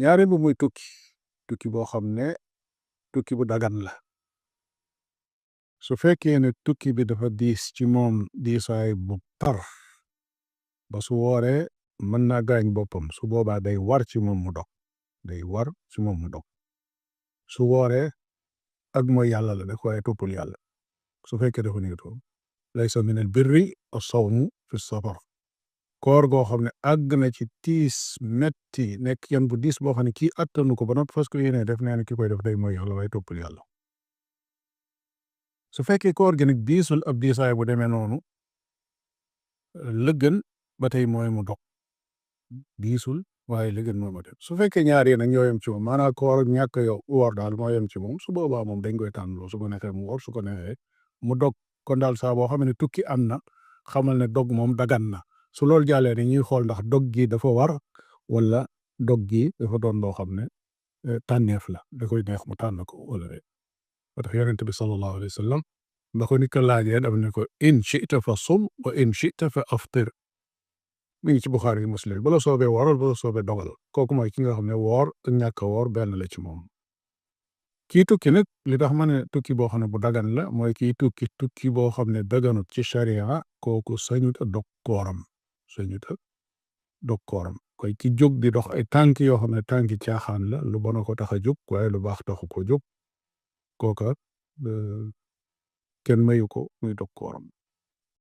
ñaareel bi muy tukki boo xam ne tukki bu dagan la su fekkee ne tukki bi dafa diis ci moom diisaay bu tar ba su wooree mën naa gaañ boppam su boobaa day war ci moom mu dog su wooree ak mooy yàlla la def waaye toppul yàlla su fekkee dafa niitoo laysa min al birri as-sawmu fi safar koor goo xam ne àgg na ci tiis metti nekk yan bu diis boo xam ne kii attanu ko ba noppi fas ko yéene def nee na ki koy def day mooy yàlla waaye toppul yàlla su fekkee koor gi nag diisul ab diisaay bu demee noonu la gën ba tey mooy mu dog diisul waaye la gën mooy mu def su fekkee ñaar yi nag ñoo yem ci moom maanaam koor ñàkk yow woor daal moo yem ci moom su boobaa moom dañ koy tànnloo su ko neexee mu woor su ko neexee mu dog kon daal saa boo xam ne tukki am na xamal ne dog moom dagan na su loolu jàllee ni ñuy xool ndax dog gi dafa war wala dog gi dafa doon loo xam ne tànneef la da koy neex mu tànn ko wala de ba tax yonent bi sallallahu alayhi wa sallam ba ko nit ko laajee daf ne ko in chita fa sum wa in chita fa aftir mi ngi ci Buxaari Muslim bala soobee waral bala soobee dogal kooku mooy ki nga xam ne woor ak ñàkk a woor benn la ci moom kii tukki nag li tax ma ne tukki boo xam ne bu dagan la mooy kii tukki boo xam ne daganut ci sharia kooku sañut a dog kooram koy ki jóg di dox ay tànk yoo xam ne tànki caaxaan la lu bon a ko tax a jóg waaye lu baax taxu ko jóg kooka kenn mayu ko muy dog kooram